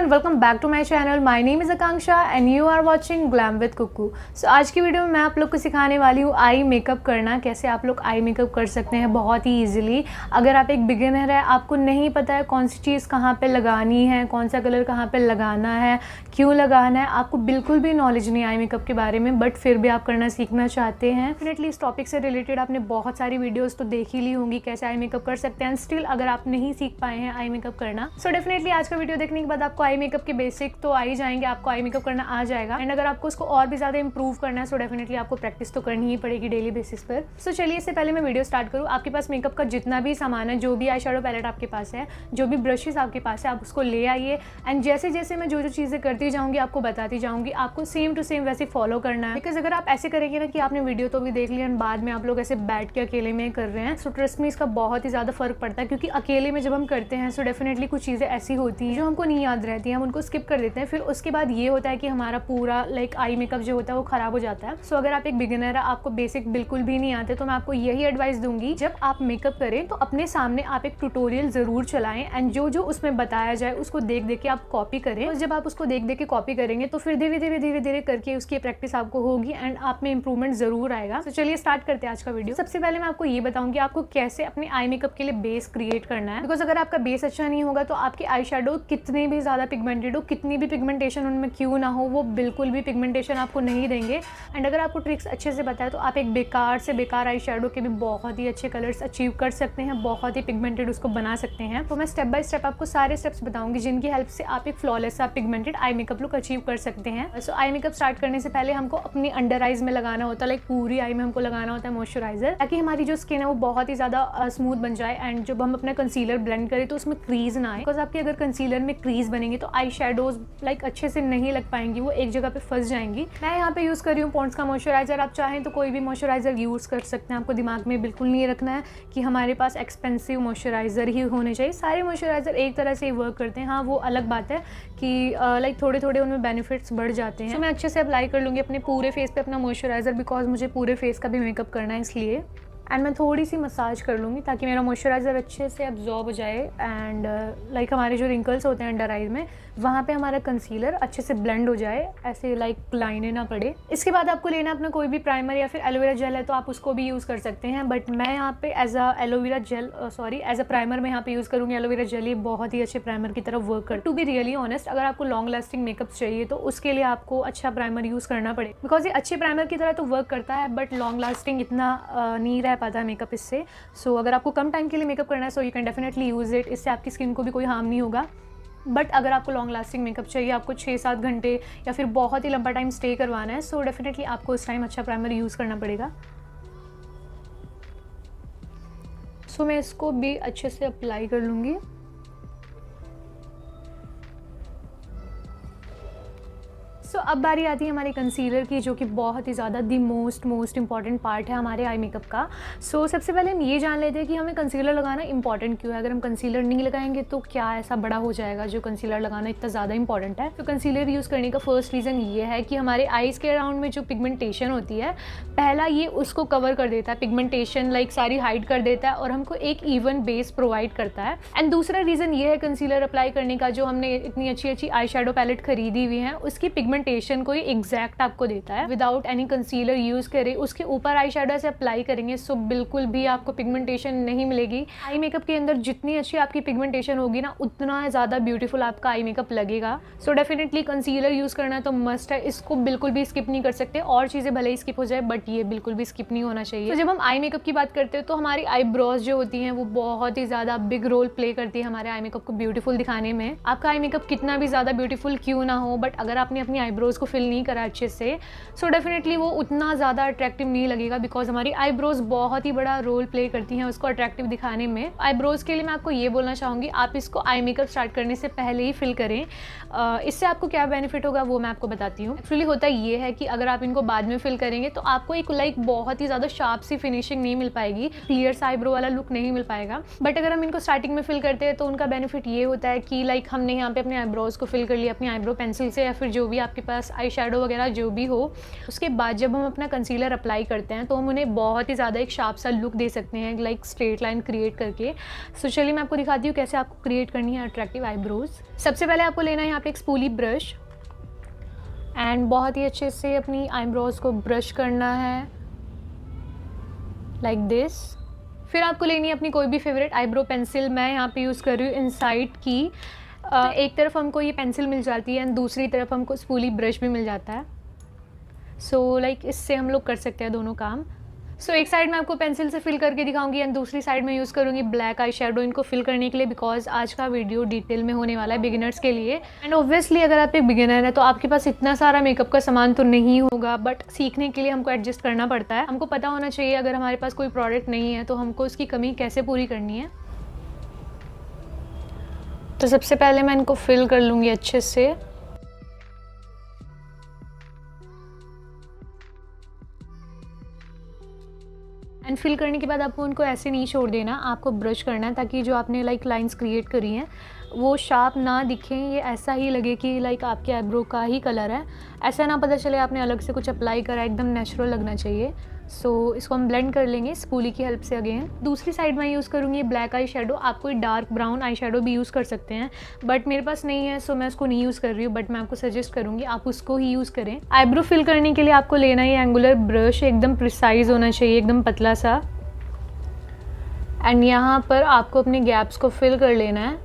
Everyone, welcome back to my channel. My name is Akanksha and you are watching glam with Kuku. So आज की video में मैं आप लोग को सिखाने वाली हूँ आई मेकअप करना, कैसे आप लोग आई मेकअप कर सकते हैं बहुत ही ईजिली। अगर आप एक बिगिनर है, आपको नहीं पता है कौन सी चीज़ कहाँ पे लगानी है, कौन सा कलर कहाँ पे लगाना है, क्यों लगाना है, आपको बिल्कुल भी नॉलेज नहीं आई मेकअप के बारे में, बट फिर भी आप करना सीखना चाहते हैं। डेफिनेटली इस टॉपिक से रिलेटेड आपने बहुत सारी वीडियोज़ तो देख ही ली होंगी कैसे आई मेकअप कर सकते हैं। स्टिल अगर आप नहीं सीख पाए हैं आई मेकअप करना, सो डेफिनेटली आज का वीडियो देखने के बाद आपको आई मेकअप के बेसिक तो आ ही जाएंगे, आपको आई मेकअप करना आ जाएगा। एंड अगर आपको उसको और भी ज़्यादा इंप्रूव करना है, सो डेफिनेटली आपको प्रैक्टिस तो करनी ही पड़ेगी डेली बेसिस पर। सो चलिए, इससे पहले मैं वीडियो स्टार्ट करूँ, आपके पास मेकअप का जितना भी सामान है, जो भी आई शैडो पैलेट आपके पास है, जो भी ब्रशेस आपके पास है, आप उसको ले आइए। एंड जैसे जैसे मैं जो चीज़ें करती जाऊँगी आपको बताती जाऊँगी, आपको सेम टू सेम वैसे फॉलो करना है। बिकॉज अगर आप ऐसे करेंगे ना कि आपने वीडियो तो भी देख लिया एंड बाद में आप लोग ऐसे बैठ के अकेले में कर रहे हैं, सो ट्रस्ट में इसका बहुत ही ज़्यादा फर्क पड़ता है। क्योंकि अकेले में जब हम करते हैं सो डेफिनेटली कुछ चीज़ें ऐसी होती हैं जो हमको नहीं याद रहती हैं, हम उनको स्किप कर देते हैं। फिर उसके बाद ये होता है कि हमारा पूरा आई मेकअप जो होता है वो खराब हो जाता है। सो अगर आप एक बिगिनर है, आपको बेसिक बिल्कुल भी नहीं आते, तो मैं आपको यही एडवाइस दूंगी, जब आप मेकअप करें तो अपने सामने आप एक ट्यूटोरियल जरूर चलाएं एंड जो जो उसमें बताया जाए उसको देख देख के आप कॉपी करें। और जब आप उसको देख देख के कॉपी करेंगे तो फिर धीरे धीरे करके उसकी प्रैक्टिस आपको होगी एंड आप में इंप्रूवमेंट जरूर आएगा। तो चलिए स्टार्ट करते हैं आज का वीडियो। सबसे पहले मैं आपको ये बताऊंगी आपको कैसे अपने आई मेकअप के लिए बेस क्रिएट करना है। बिकॉज अगर आपका बेस अच्छा नहीं होगा तो आपके आई शैडो कितने भी ज्यादा पिगमेंटेड हो, कितनी भी पिगमेंटेशन उनमें क्यों ना हो, वो बिल्कुल भी पिगमेंटेशन आपको नहीं देंगे। एंड अगर आपको ट्रिक्स अच्छे से पता है तो आप एक बेकार से बेकार आई शैडो के भी बहुत ही अच्छे कलर्स अचीव कर सकते हैं, बहुत ही पिगमेंटेड उसको बना सकते हैं। तो मैं स्टेप बाय स्टेप आपको सारे स्टेप्स बताऊंगी जिनकी हेल्प से आप एक फ्लॉलेस सा pigmented eye makeup look achieve कर सकते हैं। सो आई मेकअप स्टार्ट करने से पहले हमको अपनी अंडर आईज में लगाना होता है, पूरी आई में हमको लगाना होता है मॉइस्चराइजर, ताकि हमारी जो स्किन है वो बहुत ही ज़्यादा स्मूथ बन जाए। एंड जब हम अपना कंसीलर ब्लेंड करें तो उसमें क्रीज ना आए, बिकॉज आपके अगर कंसीलर में क्रीज बनेंगे तो आई शेडोज अच्छे से नहीं लग पाएंगी, वो एक जगह पे फंस जाएंगी। मैं यहाँ पे यूज़ कर रही हूँ पॉन्ड्स का मॉइस्चराइजर। आप चाहें तो कोई भी मॉइस्चराइजर यूज़ कर सकते हैं, आपको दिमाग में बिल्कुल नहीं रखना है कि हमारे पास एक्सपेंसिव मॉइस्चराइजर ही होने चाहिए। सारे मॉइस्चराइजर एक तरह से ही वर्क करते हैं। हाँ, वो अलग बात है कि थोड़े थोड़े उनमें बेनिफिट्स बढ़ जाते हैं। तो मैं अच्छे से अप्लाई कर लूँगी अपने पूरे फेस पे अपना मॉइस्चराइजर, बिकॉज मुझे पूरे फेस का भी मेकअप करना है इसलिए। एंड मैं थोड़ी सी मसाज कर लूँगी ताकि मेरा मॉइस्चराइज़र अच्छे से अब्जॉर्ब हो जाए एंड हमारे जो रिंकल्स होते हैं अंडर आइज में, वहाँ पे हमारा कंसीलर अच्छे से ब्लेंड हो जाए, ऐसे लाइनें ना पड़े। इसके बाद आपको लेना अपना कोई भी प्राइमर या फिर एलोवेरा जेल है तो आप उसको भी यूज़ कर सकते हैं, बट मैं यहाँ पे एज अ प्राइमर मैं यहाँ पे यूज़ करूँगी एलोवेरा जेल। ये बहुत ही अच्छे प्राइमर की तरफ वर्क कर। टू बी रियली ऑनेस्ट, अगर आपको लॉन्ग लास्टिंग मेकअप चाहिए तो उसके लिए आपको अच्छा प्राइमर यूज़ करना पड़े, बिकॉज ये अच्छे प्राइमर की तरह तो वर्क करता है बट लॉन्ग लास्टिंग इतना नहीं रह पाता है मेकअप इससे। सो अगर आपको कम टाइम के लिए मेकअप करना है so you can definitely use it, इससे आपकी स्किन को भी कोई हार्म नहीं होगा। बट अगर आपको लॉन्ग लास्टिंग मेकअप चाहिए, आपको 6-7 घंटे या फिर बहुत ही लंबा टाइम स्टे करवाना है, सो डेफिनेटली आपको उस टाइम अच्छा प्राइमर यूज़ करना पड़ेगा। सो मैं इसको भी अच्छे से अप्लाई कर लूँगी। सो अब बारी आती है हमारे कंसीलर की, जो कि बहुत ही ज़्यादा दी मोस्ट इंपॉर्टेंट पार्ट है हमारे आई मेकअप का। सो सबसे पहले हम ये जान लेते हैं कि हमें कंसीलर लगाना इंपॉर्टेंट क्यों है। अगर हम कंसीलर नहीं लगाएंगे तो क्या ऐसा बड़ा हो जाएगा जो कंसीलर लगाना इतना ज़्यादा इंपॉर्टेंट है। तो कंसीलर यूज़ करने का फर्स्ट रीज़न ये है कि हमारे आईज़ के अराउंड में जो पिगमेंटेशन होती है, पहला ये उसको कवर कर देता है, पिगमेंटेशन सारी हाइड कर देता है और हमको एक इवन बेस प्रोवाइड करता है। एंड दूसरा रीज़न ये है कंसीलर अप्लाई करने का, जो हमने इतनी अच्छी आई शैडो पैलेट खरीदी हुई है उसकी पिगमेंटेशन को ही एग्जैक्ट आपको देता है। विदाउट एनी कंसीलर यूज करे उसके ऊपर आई शैडो से अप्लाई करेंगे सो बिल्कुल भी आपको पिगमेंटेशन नहीं मिलेगी। आई मेकअप के अंदर जितनी अच्छी आपकी पिगमेंटेशन होगी ना, उतना ज़्यादा ब्यूटीफुल आपका आई मेकअप लगेगा। सो डेफिनेटली कंसीलर यूज करना तो मस्ट है, इसको बिल्कुल भी स्किप नहीं कर सकते। और चीज़ें भले ही स्किप हो जाए बट ये बिल्कुल भी स्किप नहीं होना चाहिए। तो जब हम आई मेकअप की बात करते हैं तो हमारी आईब्रोज जो होती हैं वो बहुत ही ज़्यादा बिग रोल प्ले करती है हमारे आई मेकअप को ब्यूटीफुल दिखाने में। आपका आई मेकअप कितना भी ज़्यादा ब्यूटीफुल क्यों ना हो, बट अगर आपने अपनी आईब्रोज को फिल नहीं करा अच्छे से, सो डेफिनेटली वो उतना ज़्यादा अट्रैक्टिव नहीं लगेगा, बिकॉज हमारी आईब्रोज बहुत ही बड़ा रोल प्ले करती हैं उसको अट्रैक्टिव दिखाने में। आईब्रोज के लिए मैं आपको ये बोलना चाहूँगी, आप इसको आई मेकअप स्टार्ट करने से पहले ही फिल करें। इससे आपको क्या बेनिफिट होगा वो मैं आपको बताती हूँ। एक्चुअली होता ये है कि अगर आप इनको बाद में फिल करेंगे तो आपको एक बहुत ही ज़्यादा शार्प सी फिनिशिंग नहीं मिल पाएगी, क्लियर सा आईब्रो वाला लुक नहीं मिल पाएगा। बट अगर हम इनको स्टार्टिंग में फिल करते हैं तो उनका बेनिफिट ये होता है कि हमने यहाँ पे अपने आईब्रोज को फिल कर लिया अपनी आईब्रो पेंसिल से या फिर जो भी आपके आपके पास आई शेडो वगैरह जो भी हो। उसके बाद जब हम अपना कंसीलर अप्लाई करते हैं तो हम उन्हें बहुत ही ज़्यादा एक शार्प सा लुक दे सकते हैं, लाइक स्ट्रेट लाइन क्रिएट करके। सो चलिए मैं आपको दिखाती हूँ कैसे आपको क्रिएट करनी है अट्रैक्टिव आईब्रोज। सबसे पहले आपको लेना है यहाँ पे एक स्पूली ब्रश एंड बहुत ही अच्छे से अपनी आईब्रोज को ब्रश करना है लाइक दिस। फिर आपको लेनी है अपनी कोई भी फेवरेट आईब्रो पेंसिल। मैं यहाँ पे यूज़ कर रही हूँ इनसाइट की। एक तरफ हमको ये पेंसिल मिल जाती है एंड दूसरी तरफ हमको स्पूली ब्रश भी मिल जाता है। सो लाइक इससे हम लोग कर सकते हैं दोनों काम। सो एक साइड में आपको पेंसिल से फिल करके दिखाऊंगी एंड दूसरी साइड में यूज़ करूँगी ब्लैक आई शेडो इनको फिल करने के लिए, बिकॉज आज का वीडियो डिटेल में होने वाला है बिगिनर्स के लिए। एंड ऑब्वियसली अगर आप एक बिगिनर है तो आपके पास इतना सारा मेकअप का सामान तो नहीं होगा, बट सीखने के लिए हमको एडजस्ट करना पड़ता है। हमको पता होना चाहिए अगर हमारे पास कोई प्रोडक्ट नहीं है तो हमको उसकी कमी कैसे पूरी करनी है। तो सबसे पहले मैं इनको फिल कर लूँगी अच्छे से। एंड फिल करने के बाद आपको उनको ऐसे नहीं छोड़ देना, आपको ब्रश करना है ताकि जो आपने लाइक लाइंस क्रिएट करी हैं वो शार्प ना दिखें, ये ऐसा ही लगे कि लाइक आपके आईब्रो का ही कलर है, ऐसा ना पता चले आपने अलग से कुछ अप्लाई करा, एकदम नेचुरल लगना चाहिए। सो इसको हम ब्लेंड कर लेंगे स्पूली की हेल्प से अगेन। दूसरी साइड में यूज़ करूँगी ब्लैक आई शेडो। आप कोई डार्क ब्राउन आई शेडो भी यूज़ कर सकते हैं, बट मेरे पास नहीं है सो मैं उसको नहीं यूज़ कर रही हूँ, बट मैं आपको सजेस्ट करूँगी आप उसको ही यूज़ करें। आईब्रो फिल करने के लिए आपको लेना है एंगुलर ब्रश, एकदम प्रिसाइज होना चाहिए, एकदम पतला सा। एंड यहाँ पर आपको अपने गैप्स को फिल कर लेना है।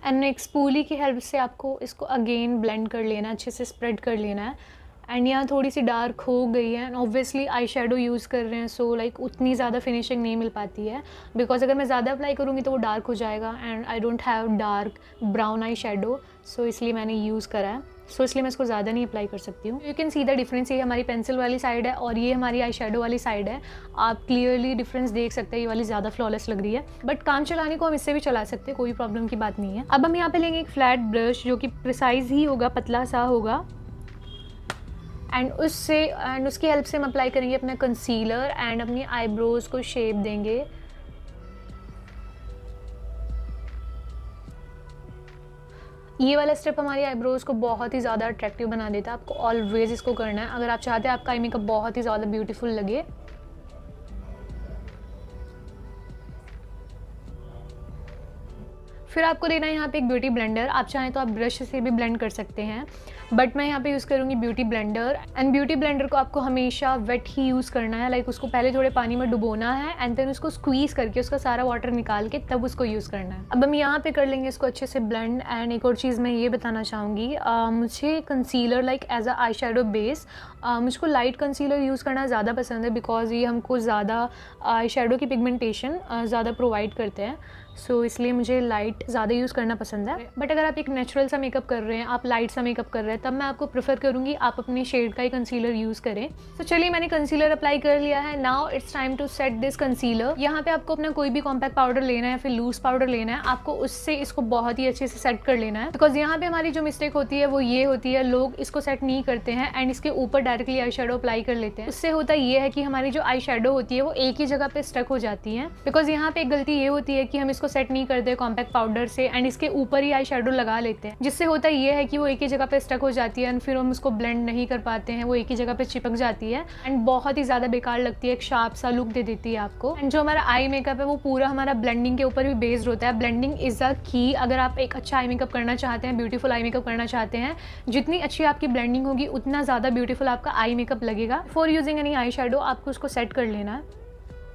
एंड एक स्पूली की हेल्प से आपको इसको अगेन ब्लेंड कर लेना, अच्छे से स्प्रेड कर लेना है। एंड यहाँ थोड़ी सी डार्क हो गई है and obviously I shadow use कर रहे हैं सो लाइक उतनी ज़्यादा फिनिशिंग नहीं मिल पाती है, बिकॉज अगर मैं ज़्यादा अप्लाई करूँगी तो वो डार्क हो जाएगा and I don't have dark brown eye shadow, so इसलिए मैंने यूज़ करा है। सो इसलिए मैं इसको ज़्यादा नहीं अप्लाई कर सकती हूँ। You can see the difference, ये हमारी पेंसिल वाली साइड है और ये हमारी आई शेडो वाली साइड है। आप क्लियरली डिफरेंस देख सकते हैं, ये वाली ज़्यादा फ्लॉलेस लग रही है, बट काम चलाने को हम इससे भी चला सकते हैं, कोई प्रॉब्लम की बात नहीं है। अब हम यहाँ पे लेंगे एक फ्लैट ब्रश जो कि प्रिसाइज ही होगा, पतला सा होगा एंड उसकी हेल्प से हम अप्लाई करेंगे अपना कंसीलर एंड अपनी आईब्रोज को शेप देंगे। ये वाला स्टेप हमारी आईब्रोज को बहुत ही ज़्यादा अट्रैक्टिव बना देता है। आपको ऑलवेज इसको करना है अगर आप चाहते हैं आपका आई मेकअप बहुत ही ज़्यादा ब्यूटीफुल लगे। फिर आपको लेना है यहाँ पे एक ब्यूटी ब्लेंडर। आप चाहें तो आप ब्रश से भी ब्लेंड कर सकते हैं, बट मैं यहाँ पे यूज़ करूँगी beauty blender. And beauty blender को आपको हमेशा वेट ही यूज़ करना है, लाइक उसको पहले थोड़े पानी में डुबोना है एंड देन उसको स्क्वीज़ करके उसका सारा वाटर निकाल के तब उसको यूज़ करना है। अब हम यहाँ पे कर लेंगे इसको अच्छे से ब्लेंड। एंड एक और चीज़ मैं ये बताना चाहूँगी, मुझे concealer like as a eye shadow base मुझको लाइट कंसीलर यूज़ करना ज़्यादा पसंद है, बिकॉज ये हमको ज़्यादा आई शेडो की पिगमेंटेशन ज़्यादा प्रोवाइड करते हैं। सो इसलिए मुझे लाइट ज़्यादा यूज़ करना पसंद है। बट अगर आप एक नेचुरल सा मेकअप कर रहे हैं, आप लाइट सा मेकअप कर रहे हैं, तब मैं आपको प्रेफर करूँगी आप अपने शेड का ही कंसीलर यूज़ करें। तो चलिए मैंने कंसीलर अप्लाई कर लिया है। Now it's time to set this concealer. यहाँ पे आपको अपना कोई भी कॉम्पैक्ट पाउडर लेना है या फिर लूज पाउडर लेना है, आपको उससे इसको बहुत ही अच्छे से सेट कर लेना है। बिकॉज यहाँ पे हमारी जो मिस्टेक होती है वो ये होती है, लोग इसको सेट नहीं करते हैं एंड इसके ऊपर डायरेक्टली आई शेडो अप्लाई कर लेते हैं। उससे होता ये है कि हमारी जो आई शेडो होती है वो एक ही जगह पे स्टक हो जाती है। बिकॉज यहाँ पे एक गलती ये होती है कि हम इसको सेट नहीं करते कॉम्पैक्ट पाउडर से एंड इसके ऊपर ही आई शेडो लगा लेते हैं, जिससे होता ये है कि वो एक ही जगह पे स्टक हो जाती है एंड फिर हम उसको ब्लेंड नहीं कर पाते हैं, वो एक ही जगह पे चिपक जाती है एंड बहुत ही ज़्यादा बेकार लगती है, एक शार्प सा लुक दे देती है आपको। एंड जो हमारा आई मेकअप है वो पूरा हमारा ब्लेंडिंग के ऊपर भी बेस्ड होता है। Blending is the key. अगर आप एक अच्छा आई मेकअप करना चाहते हैं, ब्यूटीफुल आई मेकअप करना चाहते हैं, जितनी अच्छी आपकी ब्लेंडिंग होगी उतना ज़्यादा ब्यूटीफुल आपका आई मेकअप लगेगा। For using any eye shadow आपको उसको सेट कर लेना है।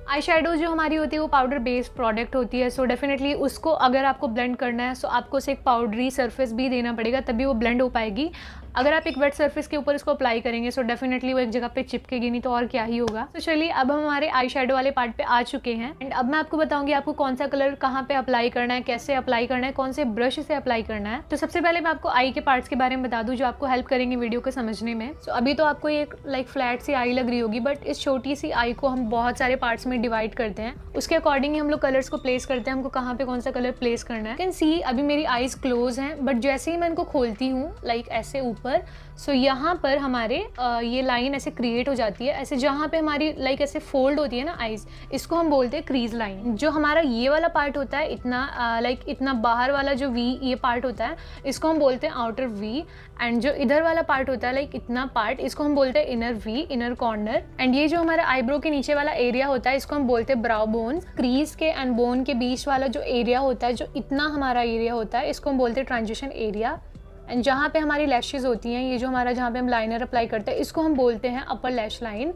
आई शेडो जो हमारी होती है वो पाउडर बेस्ड प्रोडक्ट होती है, सो डेफिनेटली उसको अगर आपको ब्लेंड करना है सो आपको उसे एक पाउडरी सरफेस भी देना पड़ेगा, तभी वो ब्लेंड हो पाएगी। अगर आप एक वेट सरफेस के ऊपर इसको अप्लाई करेंगे सो डेफिनेटली वो एक जगह पे चिपकेगी नहीं, तो और क्या ही होगा। तो चलिए अब हम हमारे आई शेडो वाले पार्ट पे आ चुके हैं एंड अब मैं आपको बताऊंगी आपको कौन सा कलर कहाँ पे अप्लाई करना है, कैसे अप्लाई करना है, कौन से ब्रश से अप्लाई करना है। तो सबसे पहले मैं आपको आई के पार्ट्स के बारे में बता दूं जो आपको हेल्प करेंगे वीडियो को समझने में। सो अभी तो आपको ये लाइक फ्लैट सी आई लग रही होगी, बट इस छोटी सी आई को हम बहुत सारे पार्ट्स में डिवाइड करते हैं, उसके अकॉर्डिंग ही हम लोग कलर्स को प्लेस करते हैं, हमको कहाँ पे कौन सा कलर प्लेस करना है। कैन सी अभी मेरी आईज क्लोज हैं, बट जैसे ही मैं इनको खोलती हूँ लाइक ऐसे ऊपर पर। सो यहाँ पर हमारे ये लाइन ऐसे क्रिएट हो जाती है, ऐसे जहाँ पे हमारी लाइक ऐसे फोल्ड होती है ना आईज, इसको हम बोलते हैं क्रीज लाइन। जो हमारा ये वाला पार्ट होता है इतना लाइक इतना बाहर वाला जो वी ये पार्ट होता है, इसको हम बोलते हैं आउटर वी। एंड जो इधर वाला पार्ट होता है लाइक इतना पार्ट, इसको हम बोलते हैं inner we, inner corner. And ये जो हमारा आईब्रो के नीचे वाला एरिया होता है, इसको हम बोलते हैं ब्राउ बोन। क्रीज के एंड बोन के बीच वाला जो एरिया होता है, जो इतना हमारा एरिया होता है, इसको हम बोलते हैं ट्रांजिशन एरिया। एंड जहाँ पे हमारी लैशेज होती हैं, ये जो हमारा जहाँ पे हम लाइनर अप्लाई करते हैं, इसको हम बोलते हैं अपर लैश लाइन।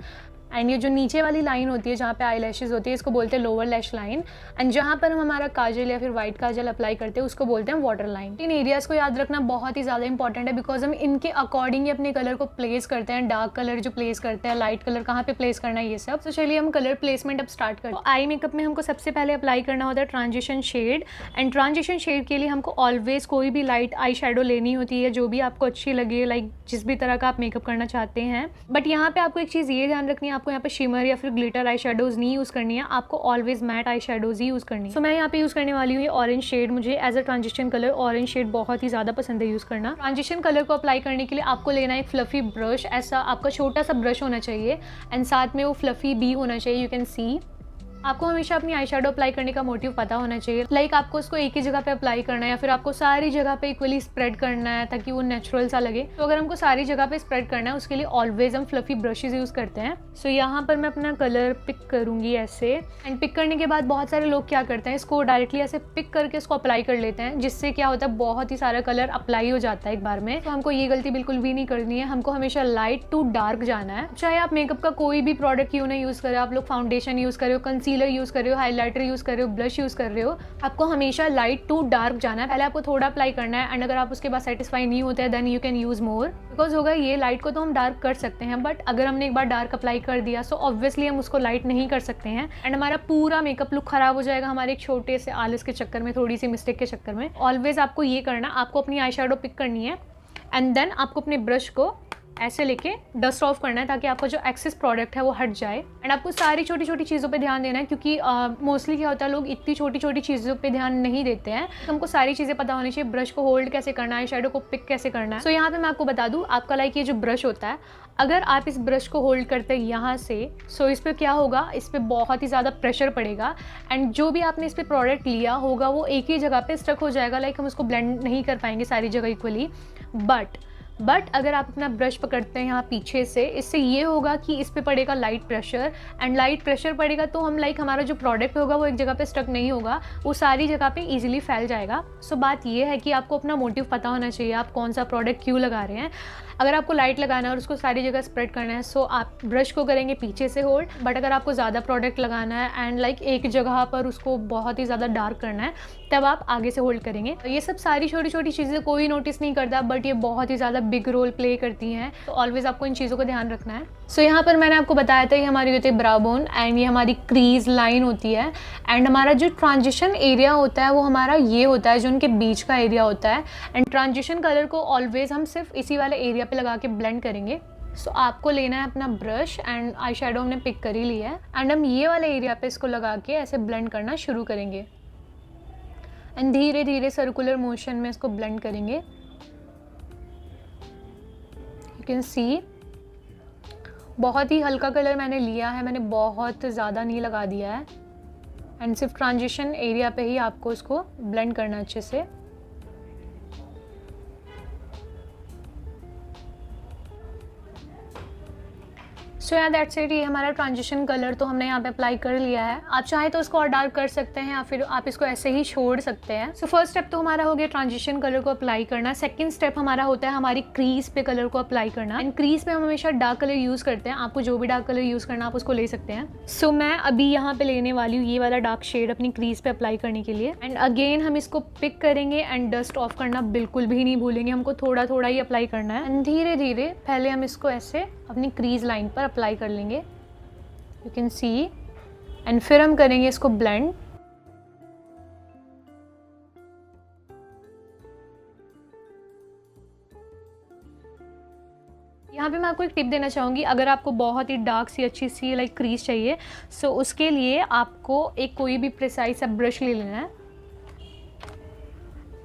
एंड ये जो नीचे वाली लाइन होती है जहाँ पे आई लैशेज होती है, इसको बोलते हैं लोअर लैश लाइन। एंड जहाँ पर हम हमारा काजल या फिर वाइट काजल अप्लाई करते हैं, उसको बोलते हैं वाटर लाइन। इन एरियाज को याद रखना बहुत ही ज़्यादा इंपॉर्टेंट है, बिकॉज हम इनके अकॉर्डिंग ही अपने कलर को प्लेस करते हैं। डार्क कलर जो प्लेस करते हैं, लाइट कलर कहाँ पे प्लेस करना है, ये सब। तो चलिए हम कलर प्लेसमेंट अब स्टार्ट करते हैं। तो आई मेकअप में हमको सबसे पहले अप्लाई करना होता है transition shade. And transition shade के लिए हमको ऑलवेज कोई भी लाइट आई शेडो लेनी होती है, जो भी आपको अच्छी लगे, लाइक जिस भी तरह का आप मेकअप करना चाहते हैं। बट यहाँ पे आपको एक चीज़ ये ध्यान रखनी है, आपको यहाँ पे शिमर या फिर ग्लिटर आई शेडोज नहीं यूज़ करनी है, आपको ऑलवेज मैट आई शेडोज ही यूज़ करनी है। सो मैं यहाँ पे यूज़ करने वाली हूँ ये ऑरेंज शेड। मुझे as a transition colour orange shade बहुत ही ज़्यादा पसंद है यूज़ करना। ट्रांजिशन कलर को अप्लाई करने के लिए आपको लेना है एक फ्लफी ब्रश। ऐसा आपका छोटा सा ब्रश होना चाहिए एंड साथ में वो फ्लफी भी होना चाहिए। यू कैन सी आपको हमेशा अपनी आई शेडो अप्लाई करने का मोटिव पता होना चाहिए, लाइक आपको उसको एक ही जगह पे अप्लाई करना है या फिर आपको सारी जगह पे इक्वली स्प्रेड करना है ताकि वो नेचुरल सा लगे। तो अगर हमको सारी जगह पे स्प्रेड करना है, उसके लिए ऑलवेज हम फ्लफी ब्रशेज यूज़ करते हैं। सो यहाँ पर मैं अपना कलर पिक करूँगी ऐसे। एंड पिक करने के बाद बहुत सारे लोग क्या करते हैं, इसको डायरेक्टली ऐसे पिक करके इसको अप्लाई कर लेते हैं, जिससे क्या होता है बहुत ही सारा कलर अप्लाई हो जाता है एक बार में। तो हमको ये गलती बिल्कुल भी नहीं करनी है, हमको हमेशा लाइट टू डार्क जाना है। चाहे आप मेकअप का कोई भी प्रोडक्ट क्यों ना यूज़ करें, आप लोग फाउंडेशन यूज़ करे हो, कंसीलर यूज़ करे हो, हाइलाइटर यूज़ कर रहे हो, ब्लश यूज़ कर रहे हो, आपको हमेशा लाइट टू डार्क जाना है। पहले आपको थोड़ा अप्लाई करना है एंड अगर आप उसके बाद सेटिस्फाई नहीं होते हैं then you can use more. Because होगा ये लाइट को तो हम डार्क कर सकते हैं, बट अगर हमने एक बार डार्क अप्लाई कर दिया सो ऑब्वियसली हम उसको लाइट नहीं कर सकते हैं एंड हमारा पूरा मेकअप लुक खराब हो जाएगा हमारे एक छोटे से आलस के चक्कर में, थोड़ी सी मिस्टेक के चक्कर में। ऑलवेज आपको ये करना, आपको अपनी आई शेडो पिक करनी है एंड देन आपको अपने ब्रश को ऐसे लेके डस्ट ऑफ करना है ताकि आपका जो एक्सेस प्रोडक्ट है वो हट जाए। एंड आपको सारी छोटी छोटी चीज़ों पे ध्यान देना है, क्योंकि मोस्टली क्या होता है लोग इतनी छोटी छोटी चीज़ों पे ध्यान नहीं देते हैं। तो हमको सारी चीज़ें पता होनी चाहिए, ब्रश को होल्ड कैसे करना है, शेडो को पिक कैसे करना है। सो यहाँ पे मैं आपको बता दूँ, आपका लाइक ये जो ब्रश होता है, अगर आप इस ब्रश को होल्ड करते हैं यहाँ से, सो इस पर क्या होगा, इस पर बहुत ही ज़्यादा प्रेशर पड़ेगा एंड जो भी आपने इस पर प्रोडक्ट लिया होगा वो एक ही जगह पे स्टक हो जाएगा, लाइक हम उसको ब्लेंड नहीं कर पाएंगे सारी जगह इक्वली। बट अगर आप अपना ब्रश पकड़ते हैं यहाँ पीछे से, इससे ये होगा कि इस पे पड़ेगा light pressure and light pressure पड़ेगा तो हम लाइक हमारा जो प्रोडक्ट होगा वो एक जगह पे स्टक नहीं होगा, वो सारी जगह पे इजीली फैल जाएगा। सो बात ये है कि आपको अपना मोटिव पता होना चाहिए, आप कौन सा प्रोडक्ट क्यों लगा रहे हैं। अगर आपको लाइट लगाना है और उसको सारी जगह स्प्रेड करना है, सो आप ब्रश को करेंगे पीछे से होल्ड। बट अगर आपको ज़्यादा प्रोडक्ट लगाना है एंड लाइक एक जगह पर उसको बहुत ही ज़्यादा डार्क करना है, तब आप आगे से होल्ड करेंगे। तो ये सब सारी छोटी छोटी चीज़ें कोई नोटिस नहीं करता, बट ये बहुत ही ज़्यादा बिग रोल प्ले करती हैं। तो ऑलवेज आपको इन चीज़ों का ध्यान रखना है। सो यहाँ पर मैंने आपको बताया था, ये हमारी होती है ब्राउ बोन एंड ये हमारी क्रीज लाइन होती है एंड हमारा जो ट्रांजिशन एरिया होता है वो हमारा ये होता है, जो उनके बीच का एरिया होता है। एंड ट्रांजिशन कलर को ऑलवेज हम सिर्फ इसी वाले एरिया पे लगा के ब्लेंड करेंगे। सो आपको लेना है अपना ब्रश एंड आई शेडो हमने पिक कर ही लिया है एंड हम ये वाले एरिया पे इसको लगा के ऐसे ब्लेंड करना शुरू करेंगे एंड धीरे धीरे सर्कुलर मोशन में इसको ब्लेंड करेंगे। यू कैन सी बहुत ही हल्का कलर मैंने लिया है, मैंने बहुत ज़्यादा नहीं लगा दिया है एंड सिर्फ ट्रांजिशन एरिया पे ही आपको इसको ब्लेंड करना अच्छे से। सो यार दैट्स इट, ये हमारा ट्रांजिशन कलर तो हमने यहाँ पे अप्लाई कर लिया है। आप चाहें तो इसको और डार्क कर सकते हैं या फिर आप इसको ऐसे ही छोड़ सकते हैं। सो फर्स्ट स्टेप तो हमारा हो गया ट्रांजिशन कलर को अप्लाई करना। सेकंड स्टेप हमारा होता है हमारी क्रीज पे कलर को अप्लाई करना एंड क्रीज पे हम हमेशा डार्क कलर यूज़ करते हैं। आपको जो भी डार्क कलर यूज़ करना आप उसको ले सकते हैं। सो मैं अभी यहाँ पे लेने वाली हूँ ये वाला डार्क शेड अपनी क्रीज पे अप्लाई करने के लिए एंड अगेन हम इसको पिक करेंगे एंड डस्ट ऑफ करना बिल्कुल भी नहीं भूलेंगे, हमको थोड़ा थोड़ा ही अप्लाई करना है एंड धीरे धीरे पहले हम इसको ऐसे अपनी क्रीज लाइन पर अप्लाई कर लेंगे। यू कैन सी एंड फिर हम करेंगे इसको ब्लेंड। यहाँ पे मैं आपको एक टिप देना चाहूँगी, अगर आपको बहुत ही डार्क सी अच्छी सी लाइक क्रीज चाहिए, सो उसके लिए आपको एक कोई भी प्रिसाइज सा ब्रश ले लेना है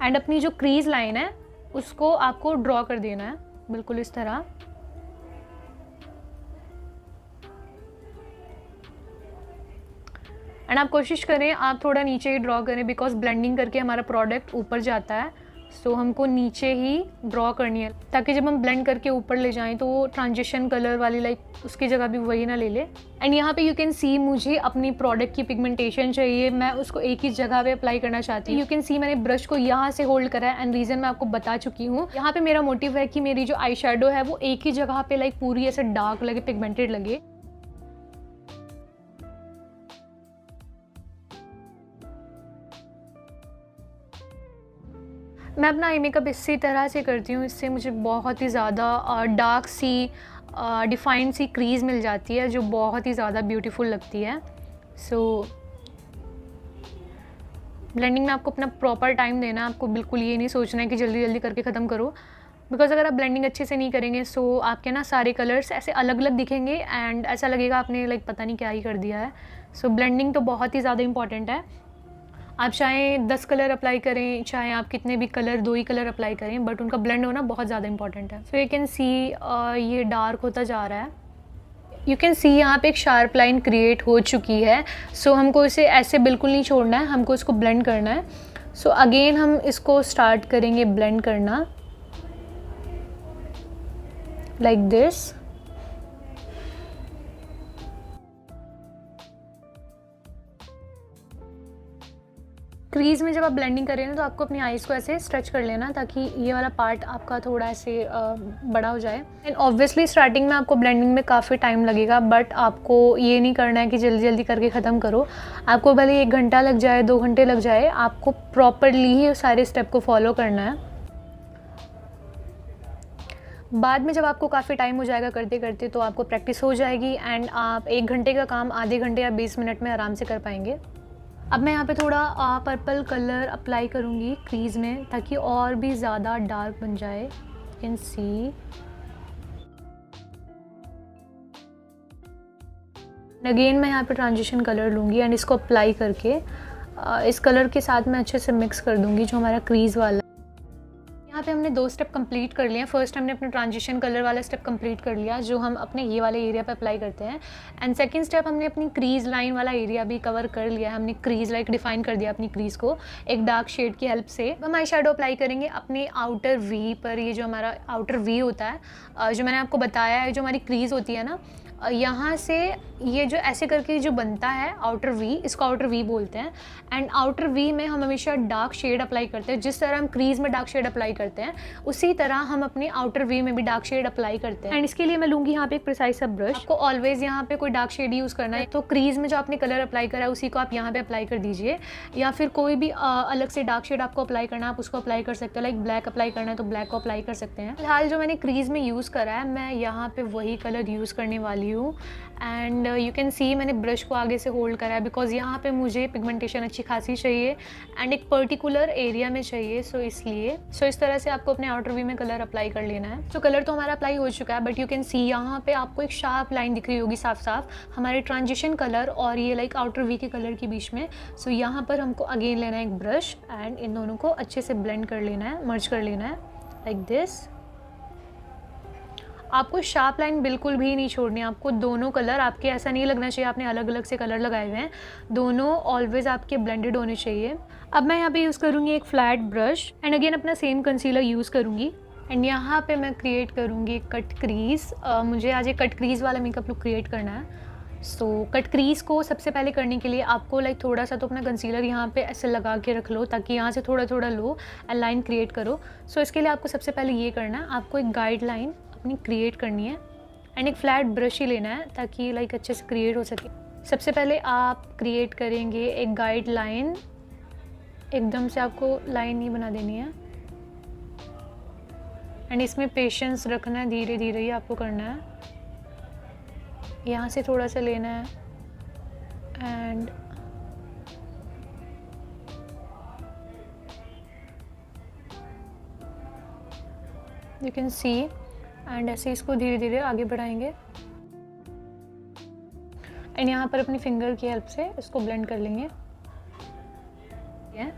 एंड अपनी जो क्रीज लाइन है उसको आपको ड्रॉ कर देना है। बिल्कुल इस तरह। एंड आप कोशिश करें आप थोड़ा नीचे ही ड्रॉ करें, बिकॉज ब्लेंडिंग करके हमारा प्रोडक्ट ऊपर जाता है, सो हमको नीचे ही ड्रॉ करनी है, ताकि जब हम ब्लेंड करके ऊपर ले जाएं तो वो ट्रांजिशन कलर वाली लाइक उसकी जगह भी वही ना ले ले। एंड यहाँ पे यू कैन सी मुझे अपनी प्रोडक्ट की पिगमेंटेशन चाहिए, मैं उसको एक ही जगह पे अप्लाई करना चाहती हूँ। यू कैन सी मैंने ब्रश को यहाँ से होल्ड करा है, एंड रीज़न मैं आपको बता चुकी हूँ। यहाँ पे मेरा मोटिव है कि मेरी जो आई शेडो है वो एक ही जगह पे लाइक पूरी ऐसे डार्क लगे, पिगमेंटेड लगे। मैं अपना आई मेकअप इसी तरह से करती हूँ, इससे मुझे बहुत ही ज़्यादा डार्क सी डिफाइंड सी क्रीज़ मिल जाती है, जो बहुत ही ज़्यादा ब्यूटीफुल लगती है। सो ब्लेंडिंग में आपको अपना प्रॉपर टाइम देना है, आपको बिल्कुल ये नहीं सोचना है कि जल्दी जल्दी करके ख़त्म करो, बिकॉज अगर आप ब्लेंडिंग अच्छे से नहीं करेंगे सो आपके ना सारे कलर्स ऐसे अलग अलग दिखेंगे एंड ऐसा लगेगा आपने लाइक पता नहीं क्या ही कर दिया है। सो ब्लेंडिंग तो बहुत ही ज़्यादा इंपॉर्टेंट है। आप चाहे 10 कलर अप्लाई करें, चाहे आप कितने भी कलर 2 ही कलर अप्लाई करें, बट उनका ब्लेंड होना बहुत ज़्यादा इंपॉर्टेंट है। सो यू कैन सी ये डार्क होता जा रहा है। यू कैन सी यहाँ पे एक शार्प लाइन क्रिएट हो चुकी है। सो हमको इसे ऐसे बिल्कुल नहीं छोड़ना है, हमको इसको ब्लेंड करना है। सो अगेन हम इसको स्टार्ट करेंगे ब्लेंड करना लाइक दिस। क्रीज़ में जब आप ब्लेंडिंग कर रहे हैं तो आपको अपनी आईज़ को ऐसे स्ट्रेच कर लेना, ताकि ये वाला पार्ट आपका थोड़ा ऐसे बड़ा हो जाए। एंड ऑब्वियसली स्टार्टिंग में आपको ब्लेंडिंग में काफ़ी टाइम लगेगा, बट आपको ये नहीं करना है कि जल्दी जल्दी करके ख़त्म करो। आपको भले 1 घंटा लग जाए, 2 घंटे लग जाए, आपको प्रॉपरली ही सारे स्टेप को फॉलो करना है। बाद में जब आपको काफ़ी टाइम हो जाएगा करते करते तो आपको प्रैक्टिस हो जाएगी एंड आप 1 घंटे का काम आधे घंटे या 20 मिनट में आराम से कर पाएंगे। अब मैं यहाँ पे थोड़ा पर्पल कलर अप्लाई करूँगी क्रीज़ में, ताकि और भी ज़्यादा डार्क बन जाए। यू कैन सी अगेन मैं यहाँ पे ट्रांजिशन कलर लूँगी एंड इसको अप्लाई करके इस कलर के साथ मैं अच्छे से मिक्स कर दूँगी जो हमारा क्रीज़ वाला। यहाँ पे हमने 2 स्टेप कंप्लीट कर लिए हैं। फर्स्ट हमने अपने ट्रांजिशन कलर वाला स्टेप कंप्लीट कर लिया, जो हम अपने ये वाले एरिया पे अप्लाई करते हैं। एंड सेकंड स्टेप हमने अपनी क्रीज़ लाइन वाला एरिया भी कवर कर लिया है। हमने क्रीज़ लाइक डिफाइन कर दिया अपनी क्रीज़ को एक डार्क शेड की हेल्प से। हम आई शेडो अप्लाई करेंगे अपने आउटर वी पर। ये जो हमारा आउटर वी होता है, जो मैंने आपको बताया है, जो हमारी क्रीज़ होती है ना, यहाँ से ये जो ऐसे करके जो बनता है आउटर वी, इसको आउटर वी बोलते हैं। एंड आउटर वी में हम हमेशा डार्क शेड अप्लाई करते हैं। जिस तरह हम क्रीज़ में डार्क शेड अप्लाई करते हैं उसी तरह हम अपने आउटर वी में भी डार्क शेड अप्लाई करते हैं। एंड इसके लिए मैं लूँगी यहाँ पे एक प्रिसाइज सा ब्रश। आपको ऑलवेज यहाँ पे कोई डार्क शेड यूज़ करना है तो क्रीज़ में जो आपने कलर अप्लाई करा है उसी को आप यहाँ पे अप्लाई कर दीजिए, या फिर कोई भी अलग से डार्क शेड आपको अप्लाई करना है आप उसको अप्लाई कर सकते हैं। लाइक ब्लैक अप्लाई करना है तो ब्लैक को अप्लाई कर सकते हैं। फिलहाल जो मैंने क्रीज़ में यूज़ करा है मैं यहाँ पे वही कलर यूज़ करने वाली हूँ। एंड यू कैन सी मैंने ब्रश को आगे से होल्ड करा है, बिकॉज यहाँ पे मुझे पिगमेंटेशन अच्छी खासी चाहिए एंड एक पर्टिकुलर एरिया में चाहिए। सो इसलिए इस तरह से आपको अपने आउटर वी में कलर अप्लाई कर लेना है। तो कलर तो हमारा अप्लाई हो चुका है, बट यू कैन सी यहाँ पे आपको एक शार्प लाइन दिख रही होगी साफ साफ हमारे ट्रांजिशन कलर और ये लाइक आउटर वी के कलर के बीच में। सो यहाँ पर हमको अगेन लेना है एक ब्रश एंड इन दोनों को अच्छे से ब्लेंड कर लेना है, मर्ज कर लेना है लाइक दिस। आपको शार्प लाइन बिल्कुल भी नहीं छोड़नी है। आपको दोनों कलर आपके ऐसा नहीं लगना चाहिए आपने अलग अलग से कलर लगाए हुए हैं, दोनों ऑलवेज आपके ब्लेंडेड होने चाहिए। अब मैं यहाँ पे यूज़ करूँगी एक फ्लैट ब्रश एंड अगेन अपना सेम कंसीलर यूज़ करूँगी एंड यहाँ पे मैं क्रिएट करूँगी कट क्रीज़। मुझे आज एक कट क्रीज़ वाला मेकअप लुक क्रिएट करना है। सो कट क्रीज़ को सबसे पहले करने के लिए आपको लाइक थोड़ा सा तो अपना कंसीलर यहाँ पे ऐसे लगा के रख लो, ताकि यहाँ से थोड़ा थोड़ा लो एंड लाइन क्रिएट करो। सो इसके लिए आपको सबसे पहले ये करना है, आपको एक गाइड लाइन अपनी क्रिएट करनी है एंड एक फ्लैट ब्रश ही लेना है ताकि लाइक अच्छे से क्रिएट हो सके। सबसे पहले आप क्रिएट करेंगे एक गाइड लाइन, एकदम से आपको लाइन नहीं बना देनी है एंड इसमें पेशेंस रखना है, धीरे धीरे ही आपको करना है। यहाँ से थोड़ा सा लेना है and you can see and ऐसे इसको धीरे धीरे आगे बढ़ाएंगे एंड यहाँ पर अपनी फिंगर की हेल्प से इसको ब्लेंड कर लेंगे।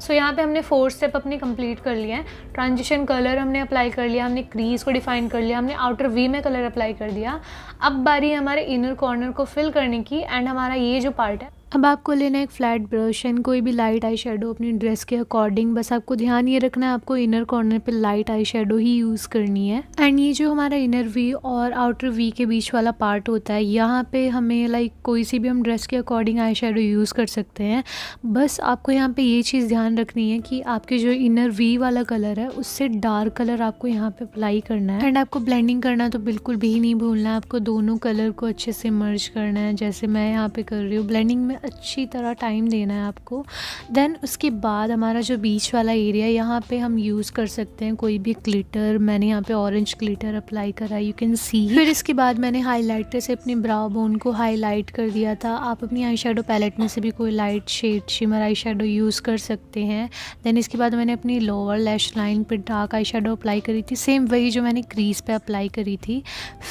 सो यहाँ पे हमने 4 स्टेप अपनी कंप्लीट कर लिए हैं। ट्रांजिशन कलर हमने अप्लाई कर लिया, हमने क्रीज को डिफाइन कर लिया, हमने आउटर वी में कलर अप्लाई कर दिया। अब बारी है हमारे इनर कॉर्नर को फिल करने की एंड हमारा ये जो पार्ट है, अब आपको लेना है एक फ्लैट ब्रश एंड कोई भी लाइट आई शेडो अपनी ड्रेस के अकॉर्डिंग। बस आपको ध्यान ये रखना है आपको इनर कॉर्नर पे लाइट आई शेडो ही यूज़ करनी है। एंड ये जो हमारा इनर वी और आउटर वी के बीच वाला पार्ट होता है, यहाँ पे हमें लाइक कोई सी भी हम ड्रेस के अकॉर्डिंग आई शेडो यूज़ कर सकते हैं। बस आपको यहाँ पे ये चीज़ ध्यान रखनी है कि आपके जो इनर वी वाला कलर है उससे डार्क कलर आपको यहाँ पे अप्लाई करना है। एंड आपको ब्लेंडिंग करना तो बिल्कुल भी नहीं भूलना है, आपको दोनों कलर को अच्छे से मर्ज करना है जैसे मैं यहाँ पे कर रही हूँ। ब्लेंडिंग में अच्छी तरह टाइम देना है आपको। देन उसके बाद हमारा जो बीच वाला एरिया, यहाँ पे हम यूज़ कर सकते हैं कोई भी ग्लिटर। मैंने यहाँ पे ऑरेंज ग्लिटर अप्लाई करा, यू कैन सी। फिर इसके बाद मैंने हाइलाइटर से अपनी ब्राउ बोन को हाईलाइट कर दिया था। आप अपनी आई शेडो पैलेट में से भी कोई light shade shimmer eye shadow use कर सकते हैं। देन इसके बाद मैंने अपनी लोअर लैश लाइन पे डार्क आई शेडो अप्लाई करी थी, सेम वही जो मैंने क्रीज पे अप्लाई करी थी।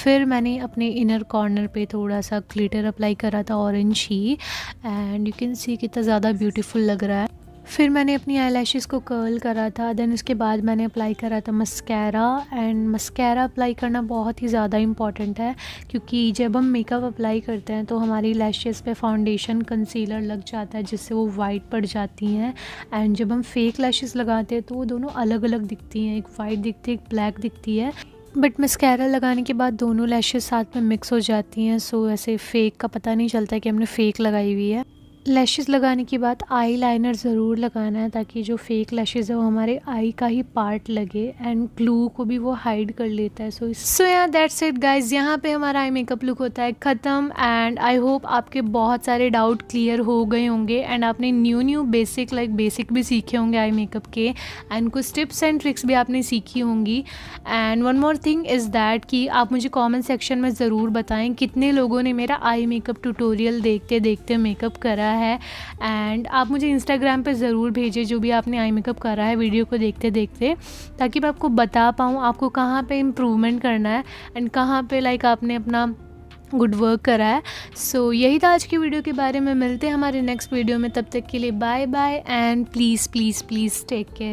फिर मैंने अपने इनर कॉर्नर पे थोड़ा सा ग्लिटर अप्लाई करा था orange he, and you can see कितना ज़्यादा ब्यूटीफुल लग रहा है। फिर मैंने अपनी आईलैशेस को कर्ल करा था। देन उसके बाद मैंने अप्लाई करा था मस्कैरा। एंड मस्कैरा अप्लाई करना बहुत ही ज़्यादा इम्पॉर्टेंट है, क्योंकि जब हम मेकअप अप्लाई करते हैं तो हमारी लैशेस पे फाउंडेशन कंसीलर लग जाता है जिससे वो वाइट पड़ जाती हैं। एंड जब हम फेक लैशेस लगाते हैं तो वो दोनों अलग अलग दिखती हैं, एक वाइट दिखती है एक ब्लैक दिखती है। बट मस्कैरा लगाने के बाद दोनों लैशेस साथ में मिक्स हो जाती हैं, सो ऐसे फेक का पता नहीं चलता कि हमने फेक लगाई हुई है। लैशेस लगाने के बाद आई लाइनर ज़रूर लगाना है ताकि जो फेक लैशेस है वो हमारे आई का ही पार्ट लगे, एंड ग्लू को भी वो हाइड कर लेता है। सो या दैट्स इट गाइज, यहाँ पे हमारा आई मेकअप लुक होता है ख़त्म। एंड आई होप आपके बहुत सारे डाउट क्लियर हो गए होंगे एंड आपने न्यू बेसिक भी सीखे होंगे आई मेकअप के, एंड कुछ टिप्स एंड ट्रिक्स भी आपने सीखी होंगी। And one more thing is that कि आप मुझे कॉमेंट सेक्शन में ज़रूर बताएं कितने लोगों ने मेरा आई मेकअप ट्यूटोरियल देखते देखते मेकअप करा है। एंड आप मुझे इंस्टाग्राम पे ज़रूर भेजें जो भी आपने आई मेकअप करा है वीडियो को देखते देखते, ताकि मैं आपको बता पाऊँ आपको कहाँ पे इम्प्रूवमेंट करना है एंड कहाँ पे लाइक आपने अपना गुड वर्क करा है। सो यही था आज की वीडियो के बारे में। मिलते हैं हमारे नेक्स्ट वीडियो में, तब तक के लिए bye bye and please take care.